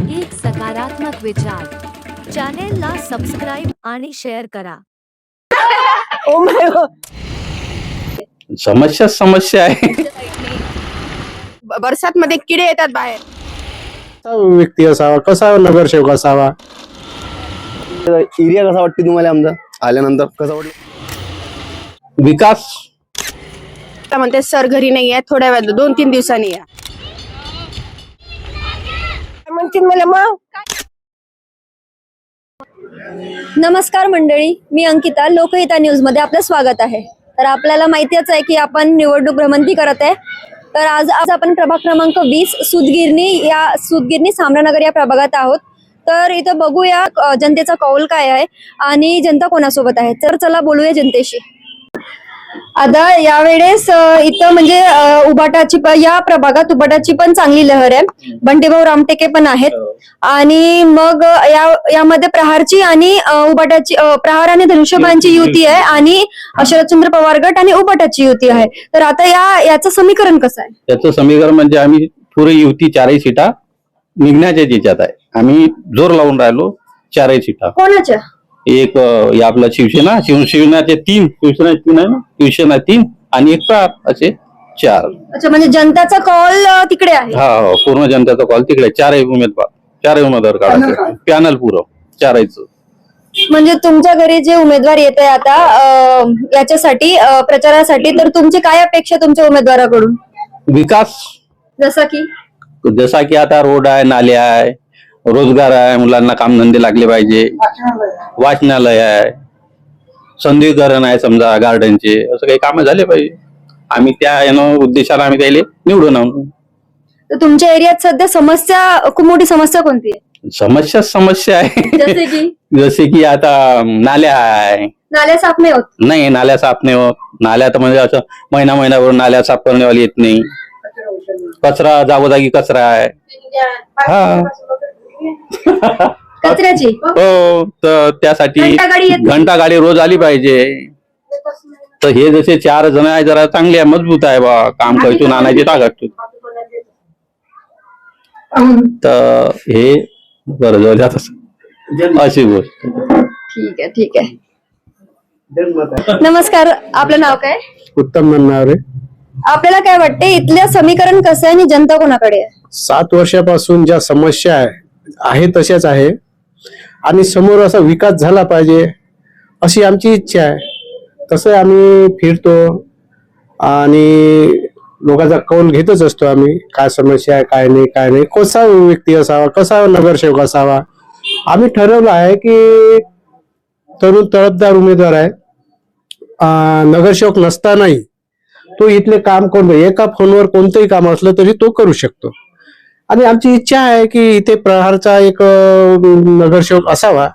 एक सकारात्मक विचार. चॅनेलला सबस्क्राईब आणि शेअर करा. Oh my God. समस्या आहे. बरसात मध्ये किडे येतात बाहेर. व्यक्ती असावा, कसा नगरसेवक असावा. एरिया कसा वाटते तुम्हाला आमचा आल्यानंतर कसा वाटलं? विकास म्हणते सर घरी नाही आहे, थोड्या वेळात 2-3 दिवसांनी या म्हणतील मला. मग नमस्कार मंडळी, मी अंकिता, लोकहिता न्यूज मध्ये आपलं स्वागत आहे. तर आपल्याला माहितीच आहे की आपण निवडणूक भ्रमंती करत आहे. तर आज आपण प्रभाग क्रमांक 20 सुदगिरणी सामरानगर या प्रभागात आहोत. तर इथं बघूया जनतेचा कौल काय आहे आणि जनता कोणासोबत आहे. तर चला बोलूया जनतेशी. आता यावेळेस इथं म्हणजे उबाटाची या प्रभागात उबाटाची पण चांगली लहर आहे. बंटीभाऊ रामटेके पण आहेत आणि मग यामध्ये प्रहारची आणि उबाटाची प्रहार आणि धनुष्यबाणची युती आहे आणि शरदचंद्र पवार गट आणि उबाटाची युती आहे. तर आता याचं समीकरण कसं आहे? त्याचं समीकरण म्हणजे आम्ही पुरे युती 4ही सीटा निघण्याच्या ज्याच्यात आहे. आम्ही जोर लावून राहिलो 4ही सीटा. कोणाच्या? एक आपला शिवसेनाचे 3, शिवसेना 3 आहे ना, शिवसेना 3 आणि एक प्रहार, असे 4. अच्छा, म्हणजे जनताचा कॉल तिकडे आहे. हा, पूर्ण जनतेचा कॉल तिकडे. 4ही उमेदवार काढायचे पॅनल पुरं 4हीचं. म्हणजे तुमच्या घरी जे उमेदवार येत आहे आता याच्यासाठी प्रचारासाठी, तर तुमची काय अपेक्षा तुमच्या उमेदवाराकडून? विकास जसा की आता रोड आहे, नाले आहे, रोजगार आहे, मुलांना कामधंदे लागले पाहिजे, वाचनालय आहे, संधीकरण आहे, समजा गार्डनचे, असं काही कामं झाले पाहिजे. आम्ही त्या उद्देशाला आम्ही त्याला निवडून आणू. तर तुमच्या एरियात सध्या खूप मोठी समस्या कोणती आहे? समस्या आहे. जसे की आता नाल्या आहे, नाल्या साफ नाही होत. नाही, नाल्या साफ नाही होत. नाल्या तर म्हणजे असं महिनाभर नाल्या साफ करण्यावाली येत नाही. कचरा जागोजागी कचरा आहे. हा कचऱ्याची हो, तर त्यासाठी घंटा गाडी रोज आली पाहिजे. तर हे जसे 4 जण आहे, जरा चांगले आहे, मजबूत आहे बा, काम कैसून आणायची ताकद. तर हे बरं जाऊ द्या तसं, अशी गोष्ट. ठीक आहे. नमस्कार, आपलं नाव काय? उत्तम म्हणणार आहे. आपल्याला काय वाटते इथलं समीकरण कसं आहे आणि जनता कोणाकडे आहे? 7 वर्षापासून ज्या समस्या आहे तशाच आहे आणि समोर असा विकास झाला पाहिजे अशी आमची इच्छा आहे. तसं आम्ही फिरतो आणि लोकांचा कौल घेतच असतो आम्ही, काय समस्या आहे, काय नाही, कसा व्यक्ती असावा, कसा नगरसेवक असावा. आम्ही ठरवलं आहे की तरुण तडफदार उमेदवार आहे, नगरसेवक नसतानाही तो इथले काम करून, एका फोनवर कोणतंही काम असलं तरी तो करू शकतो. आणि आमची इच्छा आहे की इथे प्रहारचा एक नगरसेवक असावा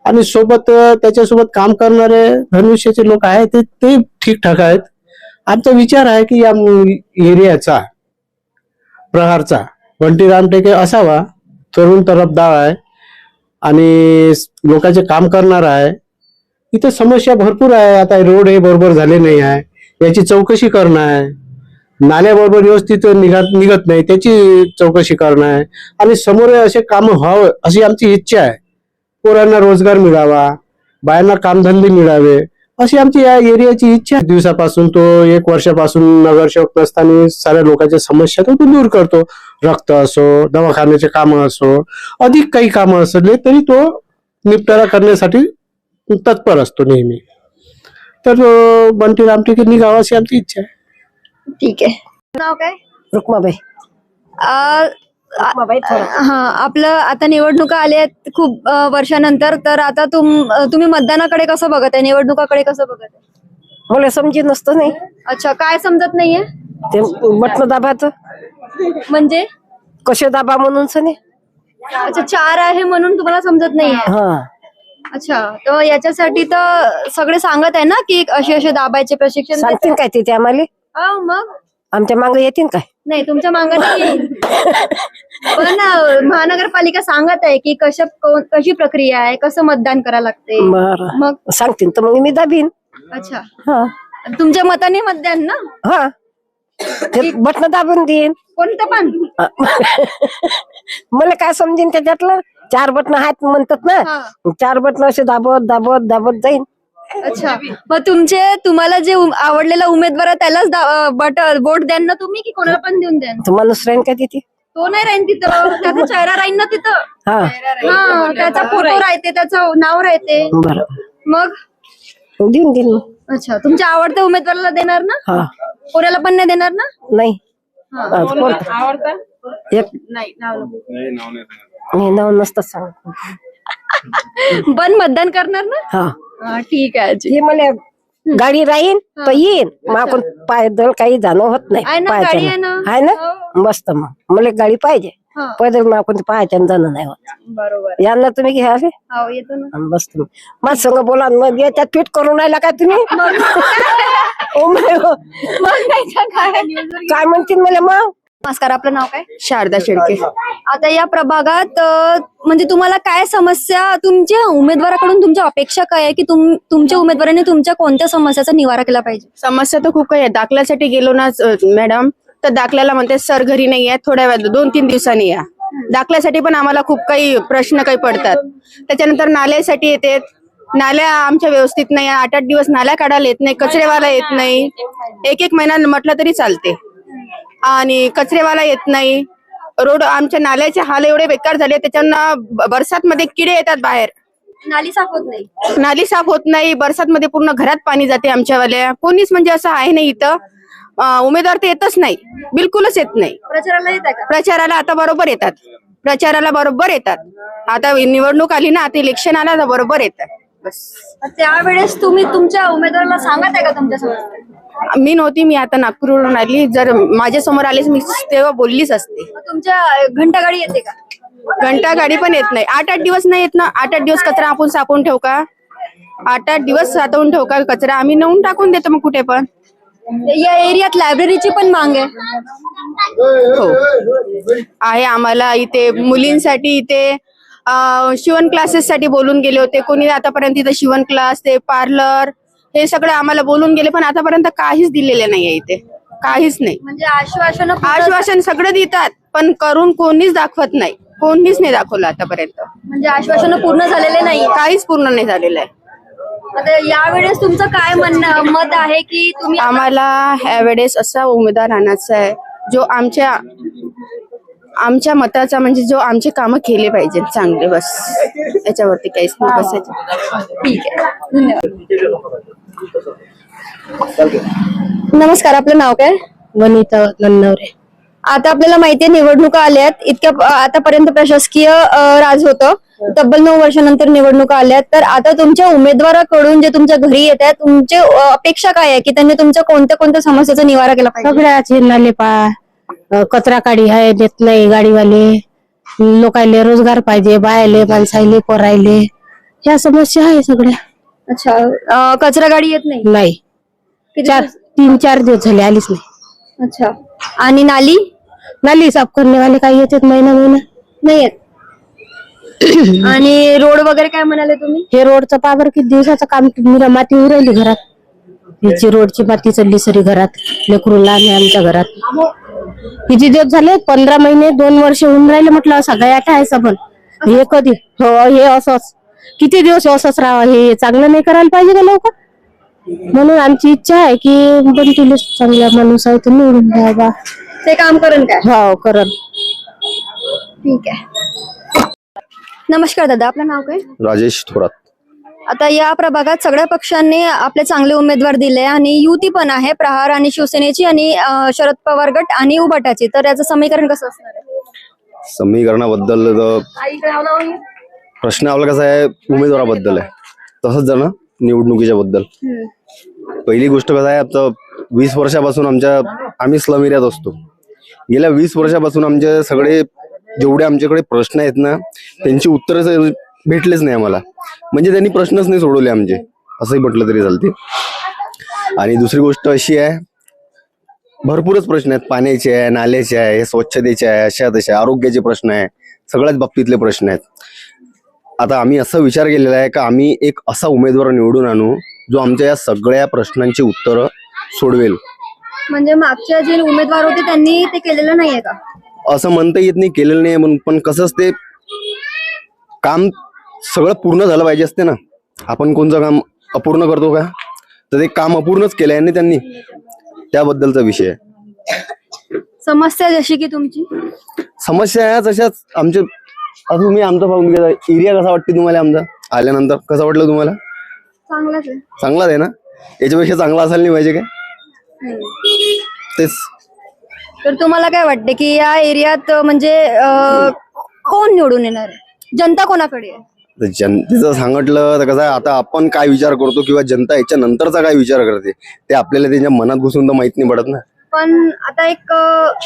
आणि सोबत त्याच्यासोबत काम करणारे धनुष्याचे लोक आहेत ते ठीकठाक आहेत. आमचा विचार आहे की या एरियाचा प्रहारचा बंटी रामटेके असावा. तरुण तरफदार आहे आणि लोकांचे काम करणार आहे. इथे समस्या भरपूर आहे. आता रोड हे बरोबर झाले नाही आहे, याची चौकशी करणं आहे. नाल्याबरोबर व्यवस्थित निघत नाही, त्याची चौकशी करणं आहे. आणि समोर असे काम व्हावं अशी आमची इच्छा आहे. पोरांना रोजगार मिळावा, बायांना कामधंदे मिळावे अशी आमची या एरियाची इच्छा आहे. दिवसापासून तो 1 वर्षापासून नगरसेवक नसताना साऱ्या लोकांच्या समस्या तो दूर करतो. रक्त असो, दवाखान्याचे कामं असो, अधिक काही कामं असले तरी तो निपटारा करण्यासाठी तत्पर असतो नेहमी. तर बंटी रामटेके निघावा अशी आमची इच्छा आहे. ठीक आहे. नाव काय? रुक्माबाई. हा, आपलं आता निवडणुका आल्या आहेत खूप वर्षानंतर. तर आता तुम्ही मतदानाकडे कसं बघत आहे, निवडणुकाकडे कसं बघत आहे? मला समजत नसतं. नाही. अच्छा, काय समजत नाहीये? ते बटन दाबाचं म्हणजे कसे दाबा म्हणून सने. अच्छा, 4 आहे म्हणून तुम्हाला समजत नाहीये. हा. अच्छा, तर याच्यासाठी तर सगळे सांगत आहे ना की असे दाबायचे प्रशिक्षण सांगतील काय ते आम्हाला? मग आमच्या मागे येतील काय? नाही, तुमच्या मागं नाही येईल. पण महानगरपालिका सांगत आहे की कशी प्रक्रिया आहे, कसं मतदान करायला लागते. बरं, मग सांगतील तर मग मी दाबीन. अच्छा, हा. तुमच्या मताने मतदान ना? हा. ते बटन दाबून देईन. कोणतं पण? मला काय समजेन त्याच्यातलं? 4 बटन आहेत म्हणतात ना, 4 बटन असे दाबत दाबत दाबत जाईन. अच्छा, मग तुम्हाला जे आवडलेला उमेदवार आहे त्यालाच वोट द्यान ना तुम्ही, की कोणाला पण देऊन द्यान? तुम्हाला राहीन का तिथे? तो नाही राहीन तिथं, त्याचा चेहरा राहीन ना तिथं. हा हा, त्याचा फोटो राहते, त्याचं नाव राहते. बरं, मग देऊन देईन मग. अच्छा, तुमच्या आवडत्या उमेदवाराला देणार ना? हा कोणाला पण नाही देणार ना? नाही एक नाही, नाही नाव नसतं सांग. पण मतदान करणार ना? हा ठीक आहे आजी. हे मला गाडी राहीन तर येईन, मग आपण पैदल काही जाणं होत आहे नाही. ना, पायाच्यानं. गाडी आहे ना? आहे ना, मस्त. मग मला एक गाडी पाहिजे, हा. पैदल मग आपण पायाच्यानं जाणं नाही होत. बरोबर. यांना तुम्ही घ्या रे. हो, येतो ना. बसतो माझ संग बोला. मग याच्यात ट्विट करून राहिला काय तुम्ही? Oh my God. मग नाही तर काय? काय म्हणतील मला मग? नमस्कार, आपलं नाव काय? शारदा शेळके. आता या प्रभागात म्हणजे तुम्हाला काय समस्या, तुमच्या उमेदवाराकडून तुमच्या अपेक्षा काय आहे, की तुमच्या उमेदवाराने तुमच्या कोणत्या समस्याचा निवारा केला पाहिजे? समस्या तर खूप काही आहे. दाखल्यासाठी गेलो ना मॅडम, तर दाखल्याला म्हणते सर घरी नाही आहे, थोड्या वेळ 2-3 दिवसांनी या. दाखल्यासाठी पण आम्हाला खूप काही प्रश्न काही पडतात. त्याच्यानंतर नाल्यासाठी येते, नाल्या आमच्या व्यवस्थित नाही. 8-8 दिवस नाल्या काढायला येत नाही, कचरेवाला येत नाही. 1-1 महिना म्हटलं तरी चालते, आणि कचरेवाला येत नाही. रोड आमच्या नाल्याचे हाल एवढे बेकार झाले, त्याच्यानं बरसात मध्ये किडे येतात बाहेर. नाली साफ होत नाही. नाली साफ होत नाही, बरसात मध्ये पूर्ण घरात पाणी जाते आमच्यावाल्या. कोणीच म्हणजे असं आहे नाही इथं. उमेदवार तर येतच नाही, बिलकुलच येत नाही. प्रचाराला येत आहे का? प्रचाराला आता बरोबर येतात, प्रचाराला बरोबर येतात. आता निवडणूक आली ना, आता इलेक्शन आला तर बरोबर येतात. बस. त्यावेळेस तुम्ही तुमच्या उमेदवाराला सांगत आहे का तुमच्या समस्या? मी नव्हती, मी आता नागपूरवरून आली. जर माझ्या समोर आलीच मी तेव्हा बोललीच असते. मग तुमच्या घंटागाडी येते का? घंटा गाडी पण येत नाही. 8-8 दिवस नाही येत ना. 8-8 दिवस कचरा आपण सापवून ठेवू का? 8-8 दिवस साठवून ठेवू का कचरा? आम्ही नेऊन टाकून देतो मग कुठे पण. या एरियात लायब्ररीची पण मांग आहे. हो आहे आम्हाला. इथे मुलींसाठी इथे शिवण क्लासेस साठी बोलून गेले होते. कोणी आतापर्यंत इथे शिवण क्लास, ते पार्लर, हे सगळं आम्हाला बोलून गेले, पण आतापर्यंत काहीच दिलेले नाहीये इथे. काहीच नाही. म्हणजे आश्वासन आश्वासन सगळं देतात, पण करून कोणीच दाखवत नाही. कोणीच नाही दाखवलं आतापर्यंत. म्हणजे आश्वासन पूर्ण झालेले नाही. काहीच पूर्ण नाही झालेलं आहे. आता यावेळेस तुमचं काय मत आहे, की तुम्ही आम्हाला ह्यावेळेस असा उमेदवार आणायचा आहे जो आमच्या मताचा, म्हणजे जो आमचे कामं केले पाहिजे चांगले. बस याच्यावरती काहीच नाही बसायचं. ठीक आहे, धन्यवाद. नमस्कार, आपलं नाव काय? वनिता नन्नवरे. आता आपल्याला माहितीये निवडणुका आल्यात. इतक्या आतापर्यंत प्रशासकीय राज होतं, तब्बल 9 वर्षानंतर निवडणुका आल्यात. तर आता तुमच्या उमेदवाराकडून जे तुमच्या घरी येत आहेत, तुमची अपेक्षा काय आहे, की त्यांनी तुमच्या कोणत्या कोणत्या समस्याचा निवारा केला पाहिजे? सगळ्याच नाले कचरा काढी आहे, देत नाही गाडीवाले. लोकायले रोजगार पाहिजे, बायाले, माणसायले, पोरायले. ह्या समस्या आहे सगळ्या. अच्छा, कचरा गाडी येत नाही? नाही, 3-4 दिवस झाले आलीच नाही. अच्छा, आणि नाली नाली साफ करण्यावाले काही येतात महिना नाही येत. आणि रोड वगैरे काय म्हणाले तुम्ही? हे रोडचं पाबर किती दिवसाचं काम, माती उरायली घरात. हिची रोडची माती चढली सरी घरात, लेकरू लहान आहे आमच्या घरात. किती दिवस झाले? 15 महिने 2 वर्ष होऊन राहिले म्हटलं. सगळ्यात आहे सबन हे कधी. हो, हे असंच किती दिवस असंच राहावं. हे चांगलं नाही करायला पाहिजे का लवकर? म्हणून आमची इच्छा आहे की बनतील चांगला माणूस आहे तर निवडून द्यावा. ते काम करेल काय? हो, करल. ठीक आहे. नमस्कार दादा, आपलं नाव काय? राजेश थोरात. आता या प्रभागात सगळ्या पक्षांनी आपले चांगले उमेदवार दिले, आणि युती पण आहे, प्रहार आणि शिवसेनेची, आणि शरद पवार गट आणि उबाटाची. तर याचं समीकरण कसं असणार आहे? समीकरणाबद्दल प्रश्न आपला कसा आहे, उमेदवाराबद्दल आहे. तसंच जर ना निवडणुकीच्या बद्दल, पहिली गोष्ट कसं आहे, आता 20 वर्षापासून आम्ही स्लम एरियात असतो. गेल्या 20 वर्षापासून आमचे सगळे जेवढे आमच्याकडे प्रश्न आहेत ना, त्यांची उत्तरं भेटलेच नाही आम्हाला. म्हणजे त्यांनी प्रश्नच नाही सोडवले आमचे, असंही म्हटलं तरी चालते. आणि दुसरी गोष्ट अशी आहे, भरपूरच प्रश्न आहेत. पाण्याचे आहे, नाल्याचे आहे, स्वच्छतेचे आहे, अशा तशा आरोग्याचे प्रश्न आहे, सगळ्याच बाबतीतले प्रश्न आहेत. आता आम्ही असा विचार केलेला आहे का आम्ही एक असा उमेदवार निवडून आणू जो आमच्या या सगळ्या प्रश्नांची उत्तरं सोडवेल. म्हणजे मागच्या जे उमेदवार होते त्यांनी ते केलेलं नाहीये का? असं म्हणता येत नाही केलेलं नाही म्हणून, पण कसं असते काम सगळं पूर्ण झालं पाहिजे असते ना. आपण कोणतं काम अपूर्ण करतो का? तर ते काम अपूर्णच केलं आहे ना त्यांनी, त्याबद्दलचा विषय आहे. समस्या जशी की तुमची समस्या ह्या तशाच आमचे. आता तुम्ही आमचा पाहून गेला एरिया कसा वाटते तुम्हाला? आमचा आल्यानंतर कसं वाटलं तुम्हाला? चांगलाच आहे. चांगलाच आहे ना? याच्यापेक्षा चांगला असायला नाही पाहिजे काय? तेच. तर तुम्हाला काय वाटते की या एरियात म्हणजे कोण निवडून येणार आहे? जनता कोणाकडे आहे? तर जनतेचं सांगितलं तर कसं आहे, आता आपण काय विचार करतो किंवा जनता याच्या नंतरचा काय विचार करते ते आपल्याला त्यांच्या मनात घुसून तर माहित नाही पडत ना. पण आता एक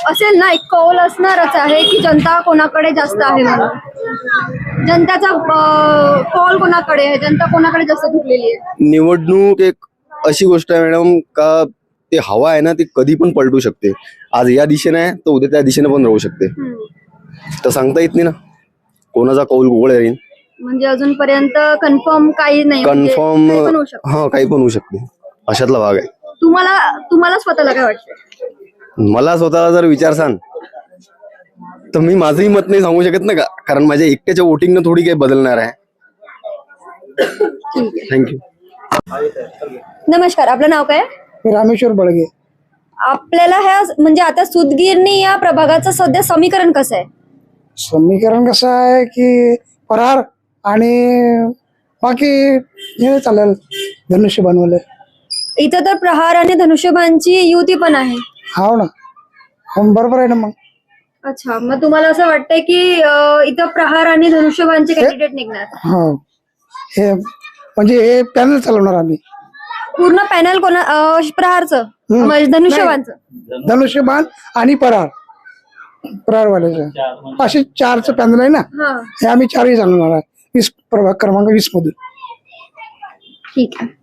असेल ना, एक कौल असणारच आहे की जनता कोणाकडे जास्त आहे म्हणून. जनताचा कौल कोणाकडे आहे? जनता कोणाकडे जास्त झुकलेली आहे? निवडणूक एक अशी गोष्ट आहे मॅडम का ते हवा आहे ना ती कधी पण पलटू शकते. आज या दिशेने आहे तर उद्या त्या दिशेने पण राहू शकते. तर सांगता येत नाही ना कोणाचा कौल गोळ येईल. म्हणजे अजूनपर्यंत कन्फर्म काही नाही, म्हणजे कन्फर्म काही पण होऊ शकतं. हा काही पण होऊ शकते, अशातला भाग आहे. तुम्हाला स्वतःला काय वाटतं? मला स्वतःला जर विचार सांग तर मी माझंही मत नाही सांगू शकत ना का, कारण माझ्या एकट्याच्या वोटिंगनं थोडी काही बदलणार आहे. थँक्यू. नमस्कार, आपलं नाव काय? रामेश्वर बळगे. आपल्याला ह्या म्हणजे आता सुदगिरणी या प्रभागाचं सध्या समीकरण कसं आहे? समीकरण कसं आहे की फरार आणि बाकी हे चालेल धनुष्यबाणवाले. इथं तर प्रहार आणि धनुष्यबाणची युती पण आहे. हाव ना, बरोबर आहे ना मग. अच्छा, मग तुम्हाला असं वाटतंय की इथं प्रहार आणि धनुष्यबाणचे कॅन्डिडेट निघणार? हो, हे म्हणजे हे पॅनल चालवणार आम्ही. पूर्ण पॅनल कोणा प्रहारचं म्हणजे धनुष्यबाणचं? धनुष्यबाण आणि प्रहारवाल्याचं असे 4चं पॅनल आहे ना. हा, हे आम्ही 4ही चालवणार आहे 20 प्रभाग क्रमांक 20 मधून. ठीक आहे.